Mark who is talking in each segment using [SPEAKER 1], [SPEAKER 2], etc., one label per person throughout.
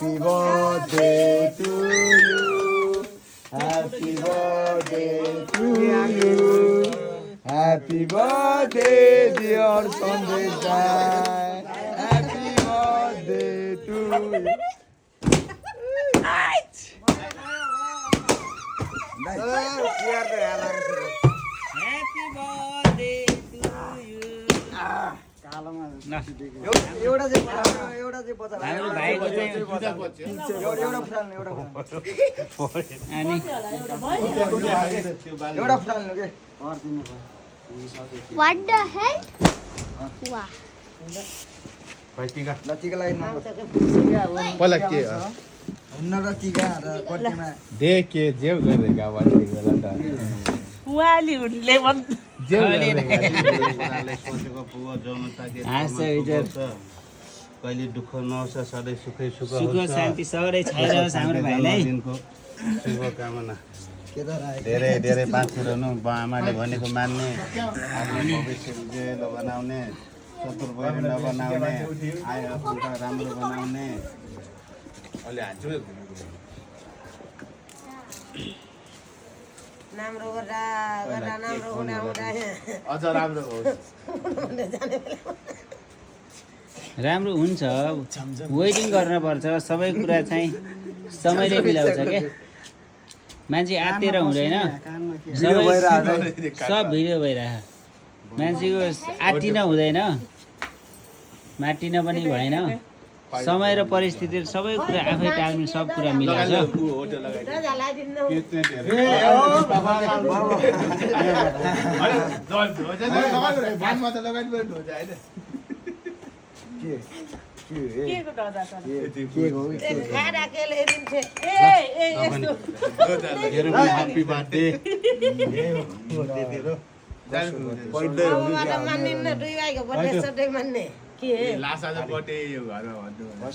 [SPEAKER 1] Happy birthday to you. Happy birthday to you. Happy birthday, dear Sandesha. Happy birthday to you. एउटा चाहिँ हाम्रो भाइको चाहिँ एउटा फुटाल्नु के
[SPEAKER 2] What the heck? Wow.
[SPEAKER 1] Latika लागि
[SPEAKER 3] पहिला के
[SPEAKER 1] हुन्न र टिका र कटिमा
[SPEAKER 3] दे के जेउ गरेका भन्ने बेला त
[SPEAKER 4] उहाँले उनले भन्
[SPEAKER 3] जेउ
[SPEAKER 5] कहिले दुःख नहोस् सधैँ सुखै सुख
[SPEAKER 6] सुख शान्ति सबै छाइरहोस् हाम्रो भाइलाई
[SPEAKER 5] शुभकामना
[SPEAKER 1] के त राखेको
[SPEAKER 5] धेरै धेरै बाँचिरहनु आमाले भनेको मान्ने आफ्नो भविष्य उज्यालो बनाउने चतुर बहिनी नबनाउने आय आफन्त राम्रो बनाउने
[SPEAKER 3] अलि हान्छु
[SPEAKER 4] राम्रो गर्दा राम्रो हुँदा
[SPEAKER 3] अझ राम्रो होस्
[SPEAKER 6] राम्रो हुन्छ वेटिङ गर्नुपर्छ सबै कुरा चाहिँ समयले मिलाउँछ के मान्छे आत्तिएर हुँदैन सब भिडियो भइरहेको मान्छेको आत्तिन हुँदैन माटिन पनि भएन समय र परिस्थिति सबै कुरा आफै टाल्नु सब कुरा मिलाउँछ
[SPEAKER 5] ह्याप्पी बर्थडे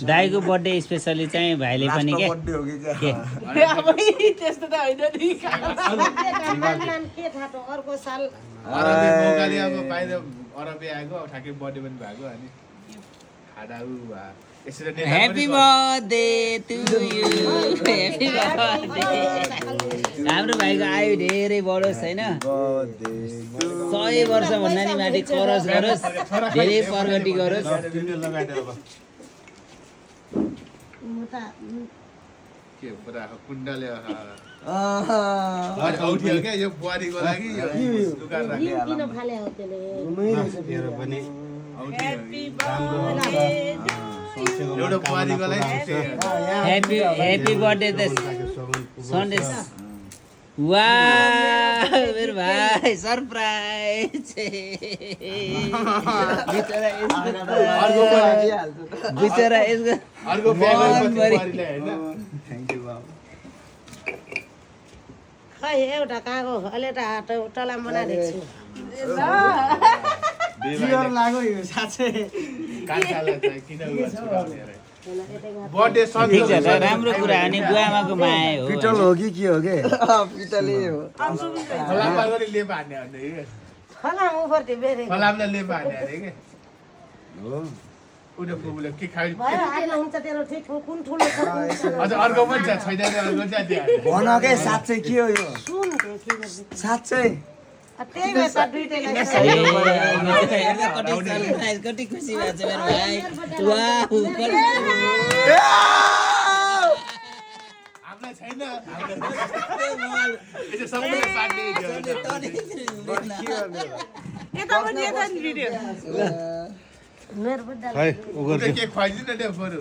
[SPEAKER 6] दाइको बर्थडे स्पेसली चाहिँ भाइले पनि के
[SPEAKER 4] त्यस्तो त होइन अर्को साल
[SPEAKER 6] happy birthday to you happy birthday हाम्रो भाइको आयु धेरै बढोस् होइन 100 वर्ष भन्दा नि माथि करोस् गरोस् धेरै प्रगति गरोस्
[SPEAKER 3] कुण्डले
[SPEAKER 5] क्या यो बुहारीको लागि
[SPEAKER 4] किन फाले हो त्यसले
[SPEAKER 5] पनि
[SPEAKER 3] एउटा बुहारीको लागि
[SPEAKER 6] ह्याप्पी बर्थडे त सन्डे वाह मेरो भाइ सरप्राइज बिचरा यसको
[SPEAKER 3] अर्को
[SPEAKER 4] खै एउटा कागो अलेटा टला बनाइदिएको छु
[SPEAKER 3] बर्थडे
[SPEAKER 6] ठिक छ त राम्रो कुरा हो नि बुवाआमाको माया हो
[SPEAKER 1] पिटल हो कि के हो के पिटलै हो
[SPEAKER 4] खलाम उफर्ती बेरे भयो आइला हुन्छ तेरो ठिक कुन ठुलो छ
[SPEAKER 3] अर्को पनि छ छैन अर्को चाहिँ
[SPEAKER 1] भन के साँच्चै के हो यो
[SPEAKER 4] सुन
[SPEAKER 1] साँच्चै
[SPEAKER 4] त्यही भएर त दुईटैलाई
[SPEAKER 6] कति खुसी भएको छ मेरो भाइ वाह
[SPEAKER 3] हामीलाई छैन यसो सबैले पार्टी
[SPEAKER 4] यता पनि यता नि भिडियो मेरो बुढा
[SPEAKER 5] है उगर्दै
[SPEAKER 3] के खुवाइदिनु न त्यो बरु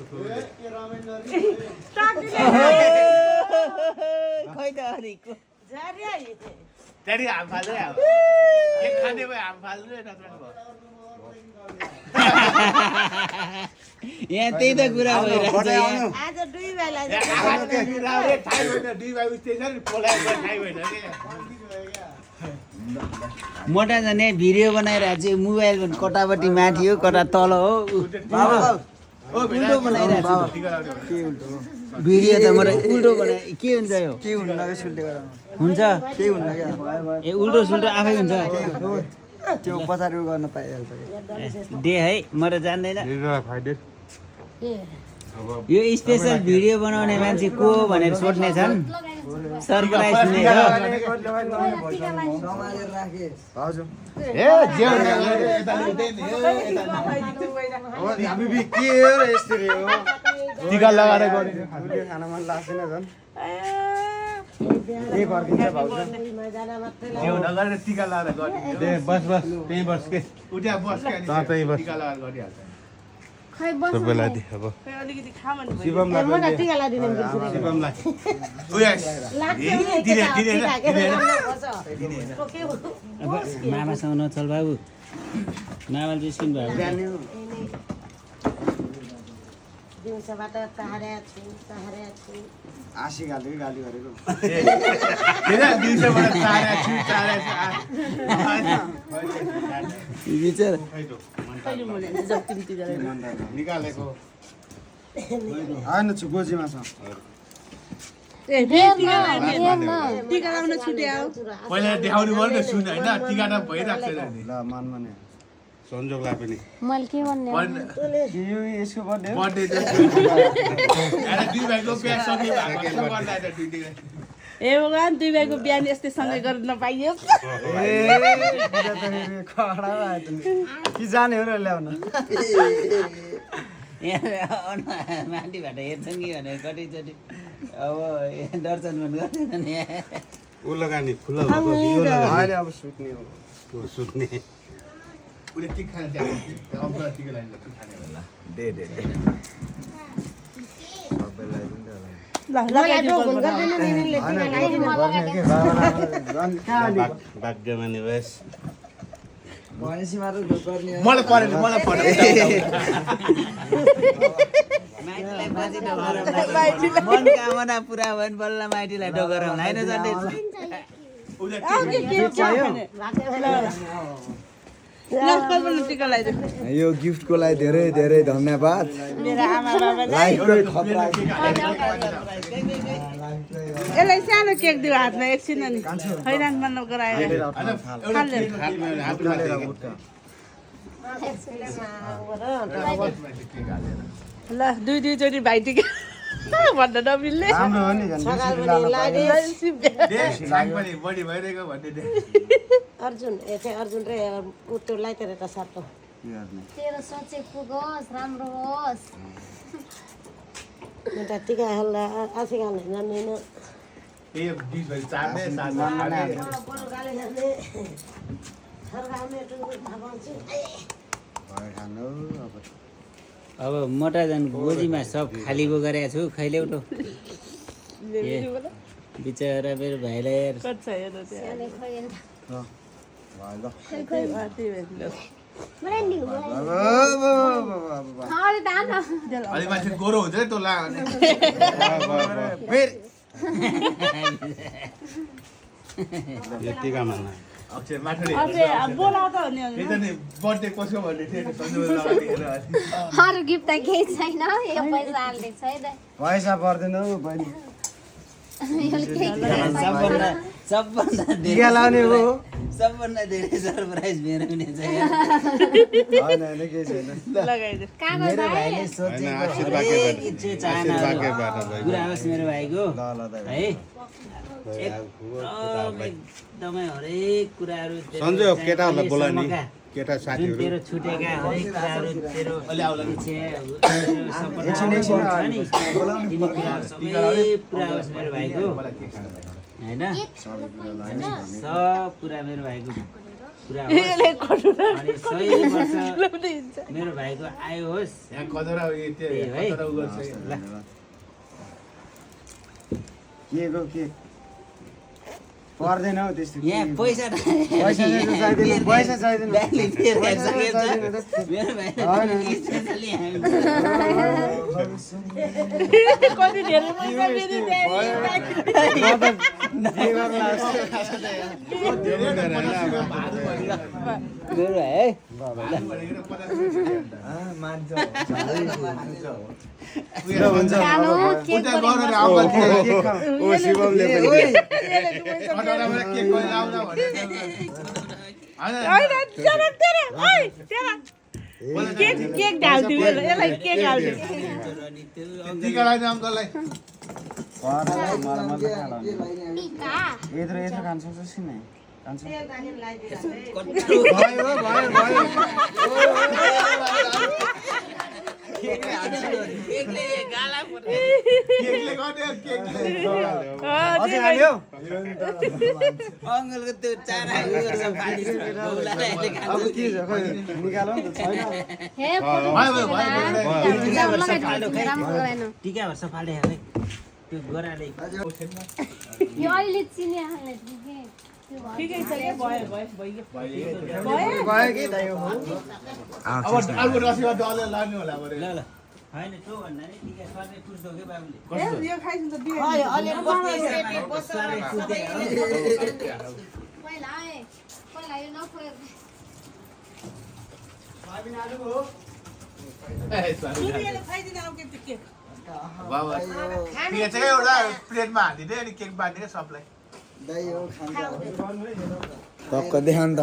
[SPEAKER 6] खै त हरिको
[SPEAKER 4] जारिया यो
[SPEAKER 3] त्यहाँदेखि हाम फाल्दै अब एक खाने भयो हाम फाल्दै नत्र
[SPEAKER 6] यहाँ त्यही त कुरा भइरहेको छ यहाँ
[SPEAKER 4] आज दुई भाइलाई
[SPEAKER 3] दुई भाइ उस्तै छ नि पोलाएर खाइ भएन
[SPEAKER 6] मोटा जाने भिडियो बनाइरहेको चाहिँ मोबाइल कतापट्टि माथि हो कता तल हो उल्टो बनाइरहेको छु
[SPEAKER 1] के उल्टो
[SPEAKER 6] भिडियो त मलाई उल्टो बनाए के हुन्छ यो
[SPEAKER 1] के हुन्न के सुल्टे गरौँ
[SPEAKER 6] हुन्छ
[SPEAKER 1] के हुन्न क्या
[SPEAKER 6] ए उल्टो सुल्टो आफै हुन्छ
[SPEAKER 1] त्यो पछाडि गर्न पाइहाल्छ
[SPEAKER 6] दे है म त जान्दैन यो स्पेसल भिडियो बनाउने मान्छे को हो भनेर सोध्ने छन् सरप्राइज दिने हो
[SPEAKER 1] समालेर राखे
[SPEAKER 5] हजुर
[SPEAKER 3] ए जेउ
[SPEAKER 5] हामी के हो र यसरी हो
[SPEAKER 3] टिका लगाएर गर्ने
[SPEAKER 5] फुलले खान मन लाग्दैन झन् के फर्किन्छ भाउजू
[SPEAKER 3] जेउ नगरेर टिका लगाएर गर्ने
[SPEAKER 5] दे बस बस त्यही बस के
[SPEAKER 3] उठ्या बस के
[SPEAKER 5] त त्यही बस
[SPEAKER 3] टिका लगाएर गरिहाल्छ
[SPEAKER 2] खै बस
[SPEAKER 5] सबैलाई दे अब
[SPEAKER 4] खै अलिकति खा भन्नु भयो
[SPEAKER 5] शिवमलाई पनि दे। शिवमलाई
[SPEAKER 3] उयस दिने
[SPEAKER 6] अब मामासँग नचल बाबु मामाले बिस्किनु भयो
[SPEAKER 7] दिउँसोबाट चाहरे छु
[SPEAKER 5] आशी गाली गाली गरेको
[SPEAKER 3] किन दिउँसोबाट चारे
[SPEAKER 6] बिचरा
[SPEAKER 5] निकालेको आएन छु गोजीमा छ
[SPEAKER 4] ए टिका लाउन छुट्याउ
[SPEAKER 3] पहिला देखाउनु पर्यो नि सुन होइन टिका त भइरहेको छैन नि
[SPEAKER 5] ल मनमा नि संजोगलाई पनि
[SPEAKER 2] मैले के भन्ने
[SPEAKER 5] यो यसको बर्थडे हो
[SPEAKER 3] बर्थडे अरे दुई भाइको बिहा सँगै भएको गर्दा त दुई
[SPEAKER 4] ए भगवान दुई भाइको बिहान यस्तै सँगै गर्न नपाइयो
[SPEAKER 5] कि जाने हो र ल्याउन
[SPEAKER 6] माथिबाट हेर्छन् कि भनेर कतिचोटि अब दर्शन पनि गर्दैन नि
[SPEAKER 5] ऊ लगानी खुला अहिले अब सुत्ने हो सुत्ने
[SPEAKER 3] उले टिक खान त्यहाँ अब टिका लाइन खाने होला
[SPEAKER 5] दे सबैलाई
[SPEAKER 4] ल लगाइदिनु
[SPEAKER 5] भाग्यमा निवेश
[SPEAKER 1] भनेपछि मात्र गर्ने हो।
[SPEAKER 3] मलाई परेन
[SPEAKER 6] माइतीलाई पछि डोगराउँ मनकामना पुरा भयो भने बल्ल माइतीलाई डोगराउँ होइन झन्डै
[SPEAKER 4] टिका लगाइदिनु
[SPEAKER 1] यो गिफ्टको लागि धेरै धेरै धन्यवाद
[SPEAKER 4] मेरो आमा बाबालाई
[SPEAKER 1] लाइफकै खतरा
[SPEAKER 4] यसलाई सानो केक दियो हातमा एकछिन अनि हैरान बन्न गराएर ल दुईचोटि भाइ टिका भन्न नमिल्ने
[SPEAKER 5] राम्रो हो नि
[SPEAKER 3] बढी भइरहेको भन्ने
[SPEAKER 7] अर्जुन अर्जुन र उत्तरलाई तेरो त सर्तो
[SPEAKER 2] तेरो सोचे पुगोस् राम्रो होस्
[SPEAKER 7] म त टिका हाल्दा आफै हाल्न जान्दैन
[SPEAKER 3] ए 20 भइ चार्ने साथमा
[SPEAKER 7] बरु गाली हाल्ने फर्काउने भागाउँछु
[SPEAKER 6] अब मोटा झन् गोजीमा सब खाली बो गरेको छु खैले उठो बिचरा मेरो भाइलाई यार
[SPEAKER 4] कति छ हेर्नु त्यहाँ
[SPEAKER 3] अलि मान्छे गोरो हुन्छ नि तँ ला
[SPEAKER 5] यतिका मान्ना
[SPEAKER 3] अक्षर माथि
[SPEAKER 4] बोलाउ त नि
[SPEAKER 3] नि बर्थडे कसको भन्ने थियो सन्जोग लगाएर
[SPEAKER 2] अरू गिफ्ट त केही छैन यो पैसा हाल्ने छैन
[SPEAKER 5] पैसा पर्दैन हौ बहिनी
[SPEAKER 6] सबभन्दा
[SPEAKER 5] टिका लाउने हो
[SPEAKER 6] सबभन्दा धेरै सरप्राइज मेरो हुने छ यार।
[SPEAKER 5] होइन होइन केही छैन
[SPEAKER 4] लगाइदिनु
[SPEAKER 6] मेरो भाइले
[SPEAKER 5] होइन,
[SPEAKER 6] सोचेको
[SPEAKER 5] आशीर्वाद
[SPEAKER 6] हरेक
[SPEAKER 5] के
[SPEAKER 6] इच्छा
[SPEAKER 5] आशीर्वाद
[SPEAKER 6] चाहनाहरू
[SPEAKER 5] के बाटो भयो।
[SPEAKER 6] पुरा होस् मेरो भाइको
[SPEAKER 5] ल ल दाइ
[SPEAKER 6] है एकदमै हरेक कुराहरू तेरो
[SPEAKER 5] सन्जय
[SPEAKER 6] चाहिँ
[SPEAKER 5] केटाहरूलाई बोला नि
[SPEAKER 6] अहिलेसम्मका
[SPEAKER 5] केटा
[SPEAKER 6] जुन
[SPEAKER 5] साथीहरू
[SPEAKER 6] तेरो छुटेका हरेक कुराहरू तेरो इच्छा, सपनाहरू
[SPEAKER 5] एकछिन,
[SPEAKER 6] छ नि, यिनी कुराहरू सबै पुरा होस् मेरो भाइको होइन सब पुरा मेरो भाइको पुरा होस् अनि 100 वर्ष मेरो भाइको आयु होस्
[SPEAKER 3] यहाँ कदरा
[SPEAKER 6] त्यही है
[SPEAKER 3] कदरा उ गर्छ
[SPEAKER 6] ल
[SPEAKER 5] के गो के पर्दैन हौ त्यस्तो
[SPEAKER 6] यहाँ पैसा
[SPEAKER 5] पैसा चाहिँदैन पैसा चाहिँदैन
[SPEAKER 6] ब्याङ्कले तिर्खाइसकेको छ। मेरो भाइले इच्छा छ नि हामी
[SPEAKER 4] कति धेरै पैसा फेरि
[SPEAKER 6] मेरो भाइ है
[SPEAKER 5] हुन्छ
[SPEAKER 2] सानो केक
[SPEAKER 3] गरेर आउँदा
[SPEAKER 5] ओ शिवमले पनि
[SPEAKER 3] कदराबाट के कोही लाउन भने
[SPEAKER 4] होइन तेरा तेरा ओइ तेरा केक ढाल्दियो यसलाई केक हाल्दियो
[SPEAKER 3] टिका लगाइदिनु अङ्कललाई
[SPEAKER 2] टिका
[SPEAKER 5] यत्रो यत्रो खान सक्छस् कि नै
[SPEAKER 3] केकले गर्ने केकले
[SPEAKER 6] अङ्कलको त्यो चारा
[SPEAKER 5] निकालो नि त छैन
[SPEAKER 2] हे
[SPEAKER 6] टिका भर्छ फाल्दै त्यो गोराले
[SPEAKER 2] यो अहिले चिनी हाल्ने
[SPEAKER 4] ठिकै छ के भयो भयो
[SPEAKER 5] गयो कि दाइ
[SPEAKER 3] अब अर्को रसिया डलर लाने होला बरे
[SPEAKER 6] ल ल होइन त्यो भन्दा नि टिका सर्ने पुस्दो के बाबुले
[SPEAKER 4] यो खाइदिनु त बिहे
[SPEAKER 2] पहिला यो नखोए
[SPEAKER 4] सुनिएले खाइदिनु अब के केक
[SPEAKER 3] बाबा के चाहिँ एउटा प्लेटमा हालिदिए अनि केक बाँधिदिए सबलाई
[SPEAKER 1] दाइ हो खान्छ
[SPEAKER 5] टक्क देखाउनु त